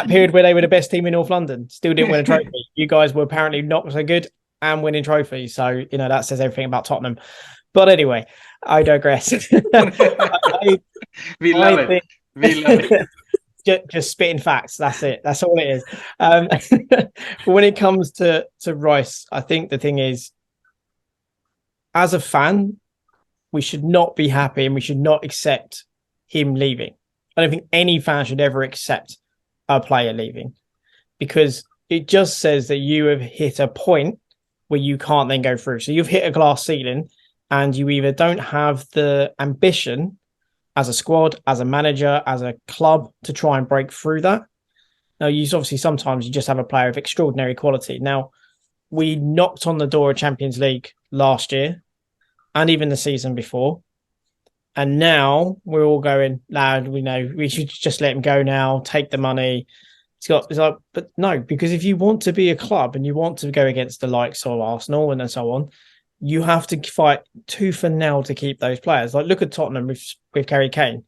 period where they were the best team in North London, still didn't win a trophy. You guys were apparently not so good and winning trophies. So, that says everything about Tottenham. But anyway, I digress. We love it. Just spitting facts. That's it. That's all it is. When it comes to Rice, I think the thing is, as a fan, we should not be happy and we should not accept him leaving. I don't think any fan should ever accept a player leaving, because it just says that you have hit a point where you can't then go through. So you've hit a glass ceiling and you either don't have the ambition as a squad, as a manager, as a club to try and break through that. Now, sometimes you just have a player of extraordinary quality. Now, we knocked on the door of Champions League last year and even the season before. And now we're all going, lad, we know we should just let him go now, take the money. It's like, but no, because if you want to be a club and you want to go against the likes of Arsenal and so on, you have to fight tooth and nail to keep those players. Like, look at Tottenham with Harry Kane.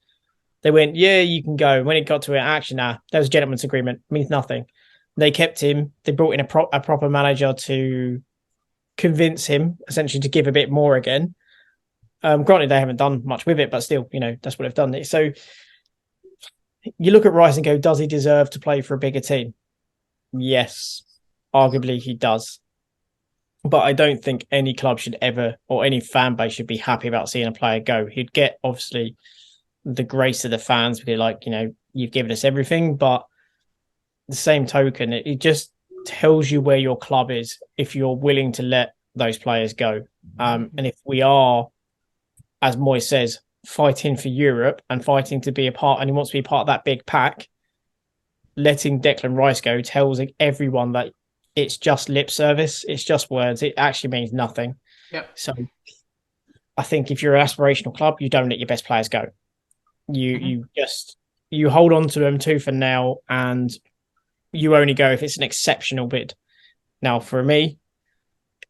They went, yeah, you can go. When it got to action, there was a gentleman's agreement. It means nothing. They kept him. They brought in a proper manager to convince him, essentially, to give a bit more again. Granted, they haven't done much with it, but still, that's what they've done. So you look at Rice and go, does he deserve to play for a bigger team? Yes, arguably he does. But I don't think any club should ever, or any fan base should be happy about seeing a player go. He'd get, obviously, the grace of the fans because, you've given us everything. But the same token, it just tells you where your club is if you're willing to let those players go. And if we are, as Moyes says, fighting for Europe and fighting to be a part, and he wants to be part of that big pack, letting Declan Rice go tells everyone that it's just lip service. It's just words. It actually means nothing. Yep. So I think if you're an aspirational club, you don't let your best players go. You hold on to them tooth and nail, and you only go if it's an exceptional bid. Now, for me,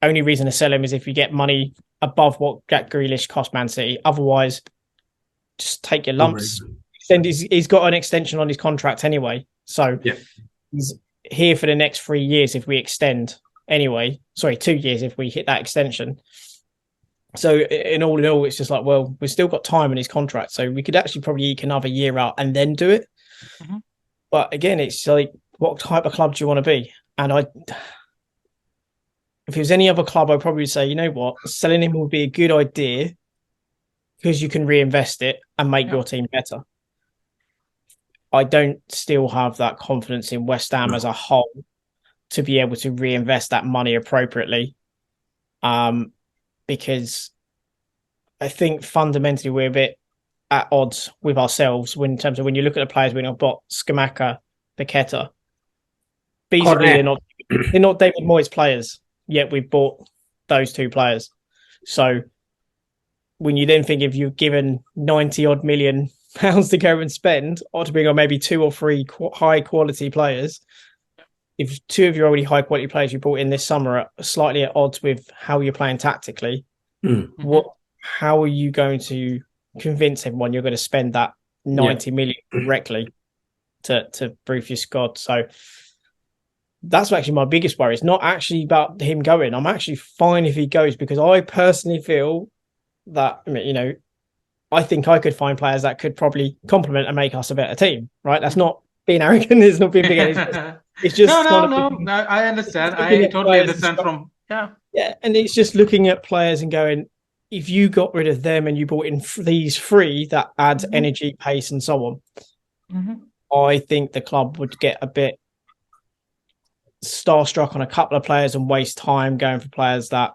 only reason to sell him is if you get money above what Jack Grealish cost Man City. Otherwise, just take your lumps. He's got an extension on his contract anyway. So he's here for the next 3 years if we extend anyway. Sorry, 2 years if we hit that extension. So in all, it's just like, well, we've still got time in his contract. So we could actually probably eke another year out and then do it. Mm-hmm. But again, it's like, what type of club do you want to be? And if it was any other club, I'd probably say, you know what, selling him would be a good idea because you can reinvest it and make your team better. I don't still have that confidence in West Ham as a whole to be able to reinvest that money appropriately. Because I think fundamentally we're a bit at odds with ourselves in terms of when you look at the players we've got, Scamacca, Paqueta feasibly they're not David Moyes players, yet we've bought those two players. So when you then think if you've given 90 odd million pounds to go and spend, or to bring on maybe two or three high quality players, if two of your already high quality players you brought in this summer are slightly at odds with how you're playing tactically, how are you going to convince everyone you're going to spend that 90 million correctly to brief your squad? So that's actually my biggest worry. It's not actually about him going. I'm actually fine if he goes, because I personally feel that, I think I could find players that could probably complement and make us a better team, right? That's not being arrogant. It's not being big. It's just no. I understand. I totally understand Yeah, and it's just looking at players and going, if you got rid of them and you brought in these three that add energy, pace, and so on, I think the club would get a bit starstruck on a couple of players and waste time going for players that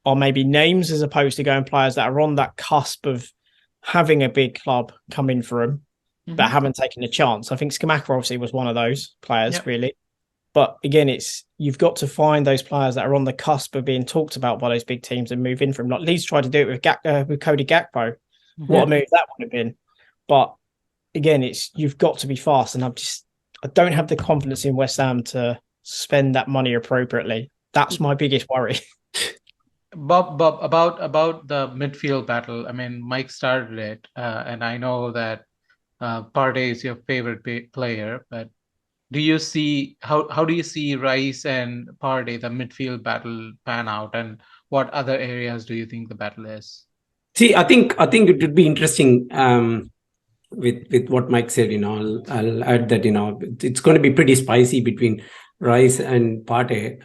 are maybe names, as opposed to going players that are on that cusp of having a big club come in for them, but haven't taken a chance. I think Scamacca obviously was one of those players, really. But again, you've got to find those players that are on the cusp of being talked about by those big teams and move in from. Not least try to do it with Cody Gakpo. What a move that would have been. But again, you've got to be fast, and I don't have the confidence in West Ham to spend that money appropriately. That's my biggest worry. Bob, about the midfield battle. I mean, Mike started it, and I know that Partey is your favorite player, but do you see how do you see Rice and Partey, the midfield battle, pan out, and what other areas do you think the battle is? See, I think it would be interesting with what Mike said. I'll add that it's going to be pretty spicy between Rice and Partey.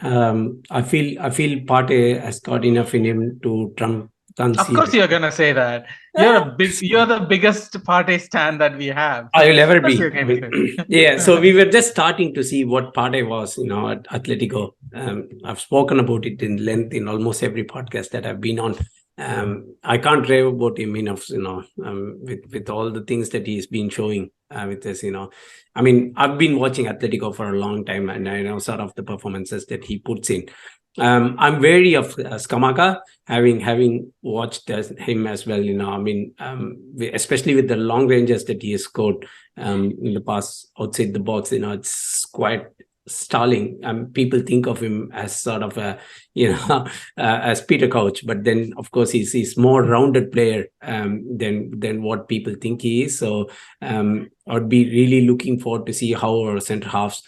I feel Partey has got enough in him to trump. Of course, you're gonna say that. You're the biggest Partey stan that we have. I will ever be. Yeah. So we were just starting to see what Partey was, at Atletico. I've spoken about it in length in almost every podcast that I've been on. I can't rave about him enough, with all the things that he's been showing with us, I mean, I've been watching Atletico for a long time, and I know sort of the performances that he puts in. I'm wary of Scamacca, having watched him as well, I mean, especially with the long ranges that he has scored in the past outside the box, it's quite stalling. People think of him as sort of a, as Peter Couch, but then of course he's more rounded player than what people think he is. So I'd be really looking forward to see how our centre halves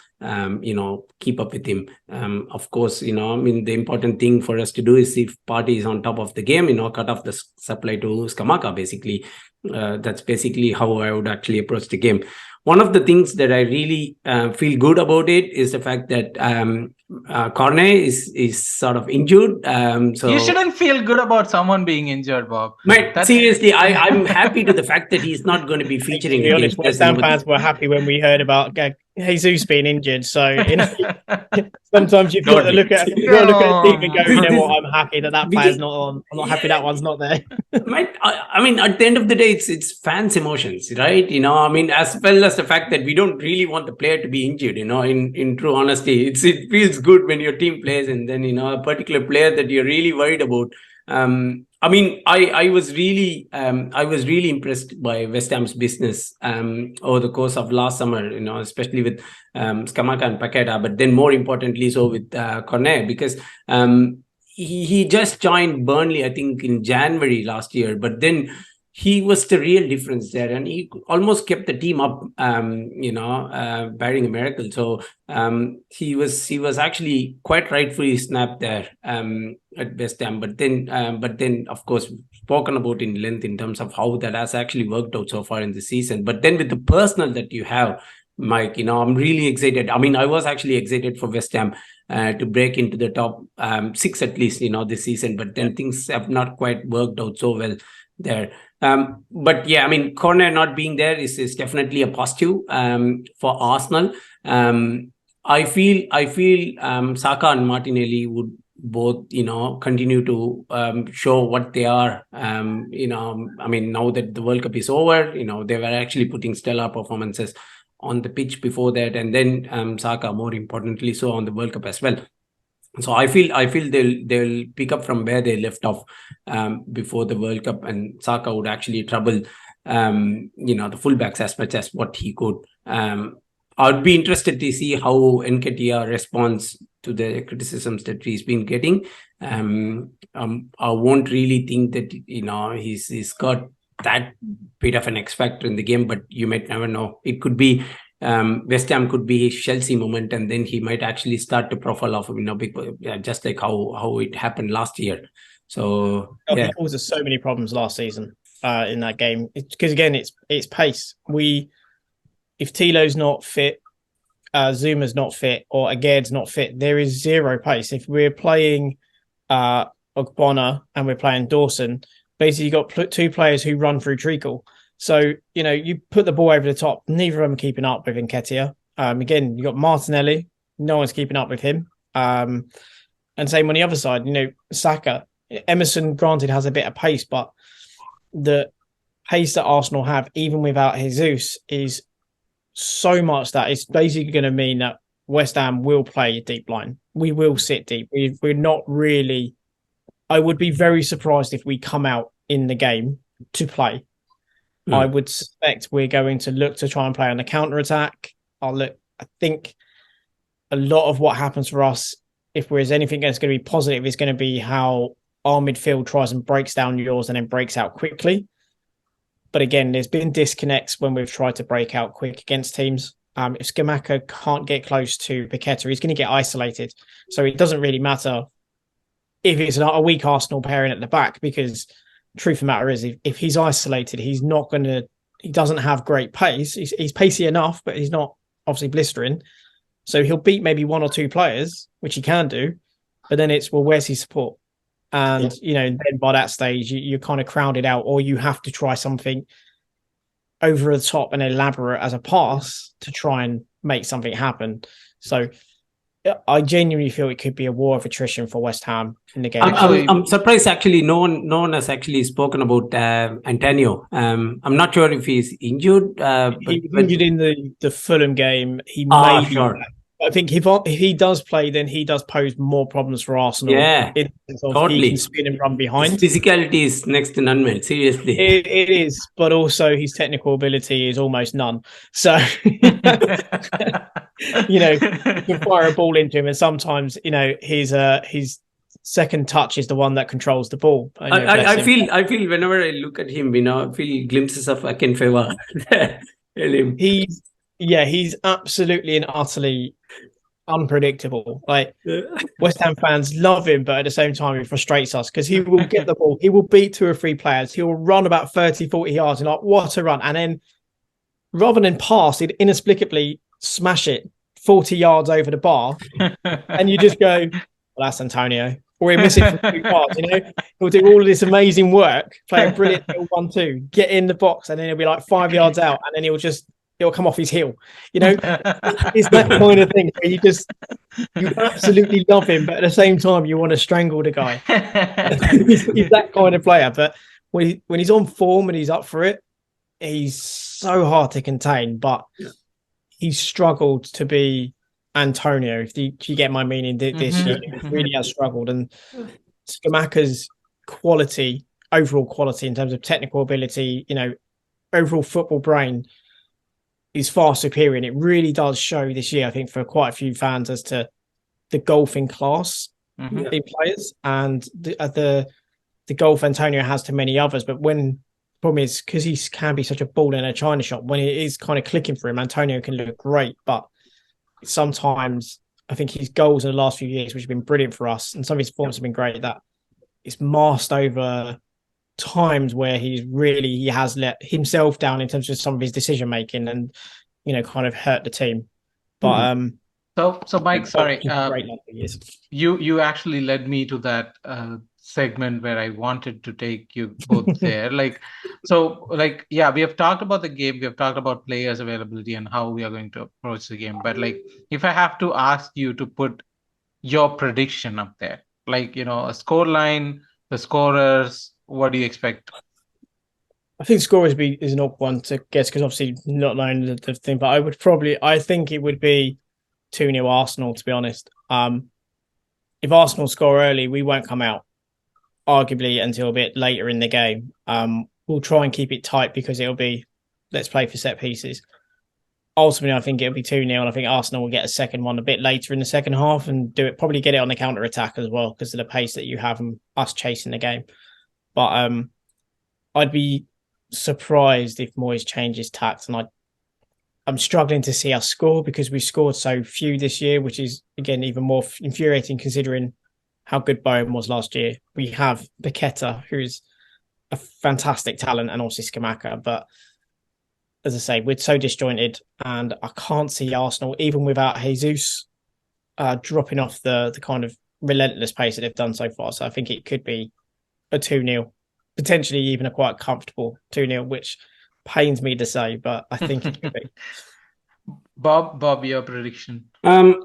keep up with him. Of course, I mean, the important thing for us to do is see if Partey is on top of the game, cut off the supply to Scamacca, basically. That's basically how I would actually approach the game. One of the things that I really feel good about it is the fact that Cornet is sort of injured. So you shouldn't feel good about someone being injured, Bob. Seriously, I'm happy to the fact that he's not going to be featuring. To be honest, West Ham fans were happy when we heard about Jesus being injured. So sometimes you've got to look at a team and go, you know what, I'm happy that player's not on. I'm not happy that one's not there. I mean, at the end of the day, it's fans' emotions, right? I mean, as well as the fact that we don't really want the player to be injured. In true honesty, it feels good when your team plays, and then a particular player that you're really worried about. I mean, I was really impressed by West Ham's business over the course of last summer, especially with Scamacca and Paqueta, but then more importantly so with Cornet, because he just joined Burnley, I think, in January last year, but then he was the real difference there, and he almost kept the team up, barring a miracle. So he was actually quite rightfully snapped there at West Ham. But then, of course, spoken about in length in terms of how that has actually worked out so far in the season. But then with the personnel that you have, Mike, I'm really excited. I mean, I was actually excited for West Ham to break into the top 6 at least, this season. But then things have not quite worked out so well there. But yeah, I mean, Corner not being there is definitely a positive for Arsenal. I feel Saka and Martinelli would both, continue to show what they are. I mean, now that the World Cup is over, they were actually putting stellar performances on the pitch before that, and then Saka, more importantly, so on the World Cup as well. So I feel they'll pick up from where they left off before the World Cup, and Saka would actually trouble the fullbacks as much as what he could. I'd be interested to see how Nketiah responds to the criticisms that he's been getting. I won't really think that he's got that bit of an X factor in the game, but you might never know. It could be West Ham could be his Chelsea moment, and then he might actually start to profile off, just like how it happened last year. So he caused us so many problems last season in that game, because again, it's pace. If Thilo's not fit, Zuma's not fit, or Agaird's not fit, there is zero pace. If we're playing Ogbonna and we're playing Dawson, basically you've got two players who run through treacle. So, you put the ball over the top, neither of them are keeping up with Nketiah. Again, you got Martinelli, no one's keeping up with him. And same on the other side, Saka. Emerson, granted, has a bit of pace, but the pace that Arsenal have, even without Jesus, is so much that it's basically going to mean that West Ham will play a deep line. We will sit deep. We're not really... I would be very surprised if we come out in the game to play. I would suspect we're going to look to try and play on the counter-attack. I think a lot of what happens for us, if there's anything that's going to be positive, is going to be how our midfield tries and breaks down yours and then breaks out quickly. But again, there's been disconnects when we've tried to break out quick against teams. If Scamacca can't get close to Paqueta, he's going to get isolated. So it doesn't really matter if it's a weak Arsenal pairing at the back, because truth of the matter is, if he's isolated, he doesn't have great pace. He's pacey enough, but he's not obviously blistering. So he'll beat maybe one or two players, which he can do. But then it's, where's his support? And, then by that stage, you're kind of crowded out, or you have to try something over the top and elaborate as a pass to try and make something happen. So I genuinely feel it could be a war of attrition for West Ham in the game. I'm surprised actually no one has actually spoken about Antonio. I'm not sure if he's injured. He was injured in the Fulham game. He may be sure. back. I think if he does play, then he does pose more problems for Arsenal. Yeah, totally. He can spin and run behind. His physicality is next to none, man. Seriously. It is, but also his technical ability is almost none. So, you can fire a ball into him, and sometimes, his second touch is the one that controls the ball. I feel whenever I look at him, I feel glimpses of Akinfewa. He's absolutely and utterly unpredictable. Like, West Ham fans love him, but at the same time, he frustrates us because he will get the ball. He will beat two or three players. He will run about 30, 40 yards and what a run. And then rather than pass, he'd inexplicably smash it 40 yards over the bar. And you just go, well, that's Antonio. Or he'll miss it for 2 yards, He'll do all of this amazing work, play a brilliant little 1-2, get in the box, and then he'll be like 5 yards out, and then he'll come off his heel. It's that kind of thing where you absolutely love him, but at the same time you want to strangle the guy. He's that kind of player. But when he's on form and he's up for it, he's so hard to contain. But he's struggled to be Antonio, if you get my meaning, this year. He really has struggled. And Scamacca's overall quality in terms of technical ability, overall football brain, is far superior, and it really does show this year, I think, for quite a few fans as to the golfing class in players and the golf Antonio has to many others. But the problem is, because he can be such a ball in a china shop, when it is kind of clicking for him, Antonio can look great, but sometimes I think his goals in the last few years, which have been brilliant for us, and some of his forms have been great, that it's masked over times where he has let himself down in terms of some of his decision making, and kind of hurt the team. But so Mike, sorry, you actually led me to that segment where I wanted to take you both there. We have talked about the game, we have talked about players availability and how we are going to approach the game. But if I have to ask you to put your prediction up there, a score line, the scorers, what do you expect? I think score is an awkward one to guess because obviously not knowing the thing, but I think it would be 2-0 Arsenal, to be honest. If Arsenal score early, we won't come out, arguably, until a bit later in the game. We'll try and keep it tight because it'll be, let's play for set pieces. Ultimately, I think it'll be 2-0, and I think Arsenal will get a second one a bit later in the second half and probably get it on the counter attack as well because of the pace that you have and us chasing the game. But I'd be surprised if Moyes changes tact, and I'm struggling to see us score because we scored so few this year, which is again even more infuriating considering how good Bowen was last year. We have Paqueta, who is a fantastic talent, and also Scamacca, but as I say, we're so disjointed, and I can't see Arsenal, even without Jesus, dropping off the kind of relentless pace that they've done so far. So I think it could be a 2-0, potentially even a quite comfortable 2-0, which pains me to say, but I think it could be. Bob, your prediction? I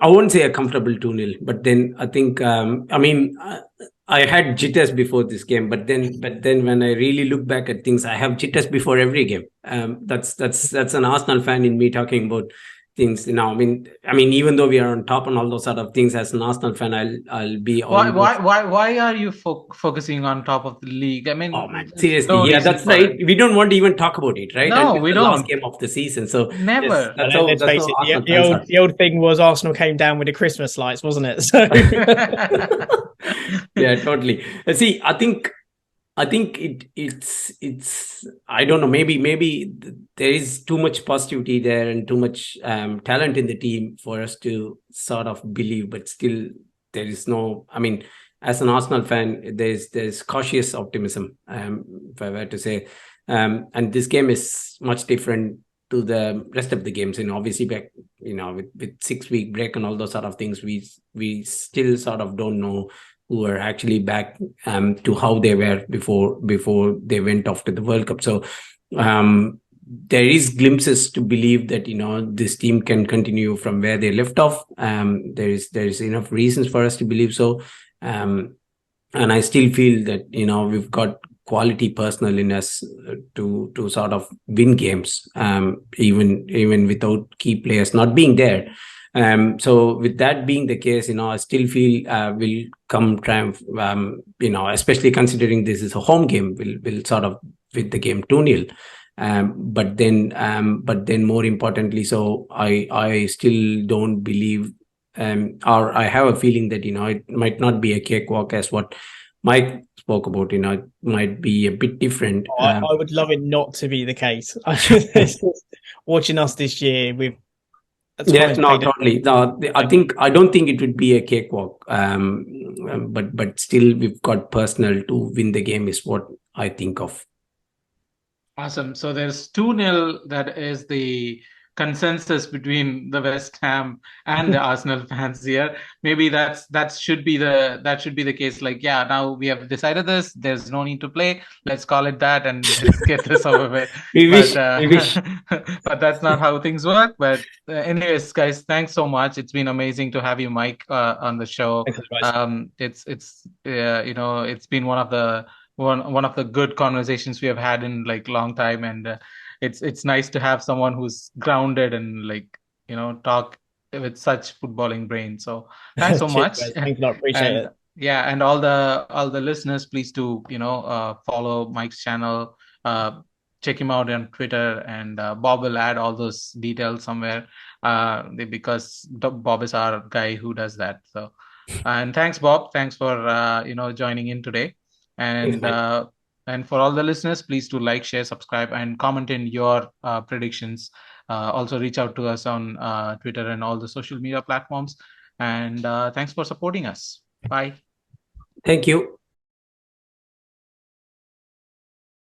won't say a comfortable 2-0, but then I think, I had jitters before this game, but then when I really look back at things, I have jitters before every game. That's an Arsenal fan in me talking about things. I mean, even though we are on top and all those sort of things, as an Arsenal fan, I'll be. Why are you focusing on top of the league? I mean, oh man, seriously, yeah, that's right. We don't want to even talk about it, right? No, we don't. Last game of the season, so never. Yes, let's face it. The old thing was Arsenal came down with the Christmas lights, wasn't it? So. Yeah, totally. See, I think it's I don't know, maybe there is too much positivity there and too much talent in the team for us to sort of believe, but still there is no, as an Arsenal fan, there's cautious optimism, if I were to say, and this game is much different to the rest of the games. Obviously back, with 6-week break and all those sort of things, we still sort of don't know who are actually back to how they were before they went off to the World Cup. So there is glimpses to believe that this team can continue from where they left off. There is enough reasons for us to believe so, and I still feel that we've got quality personnel in us to sort of win games, even without key players not being there. So with that being the case, I still feel we'll come triumph, especially considering this is a home game, we'll sort of win the game 2-0. But then more importantly, so I still don't believe, or I have a feeling that, it might not be a cakewalk as what Mike spoke about, it might be a bit different. I would love it not to be the case. Watching us this year with, yeah, no, totally. No, I don't think it would be a cakewalk. But still, we've got personnel to win the game, is what I think of. Awesome. So there's 2-0. That is the consensus between the West Ham and the Arsenal fans here. Maybe that should be the case. Like, yeah, now we have decided this. There's no need to play. Let's call it that and let's get this over with. We wish. But that's not how things work. But anyways, guys, thanks so much. It's been amazing to have you, Mike, on the show. It's been one of the good conversations we have had in like long time, and it's nice to have someone who's grounded and talk with such footballing brain. So thanks so much. Thanks a lot. Appreciate it. Yeah, and all the listeners, please do follow Mike's channel, check him out on Twitter, and Bob will add all those details somewhere because Bob is our guy who does that. So and thanks, Bob. Thanks for joining in today. And for all the listeners, please do like, share, subscribe, and comment in your predictions. Also reach out to us on Twitter and all the social media platforms. And thanks for supporting us. Bye. Thank you.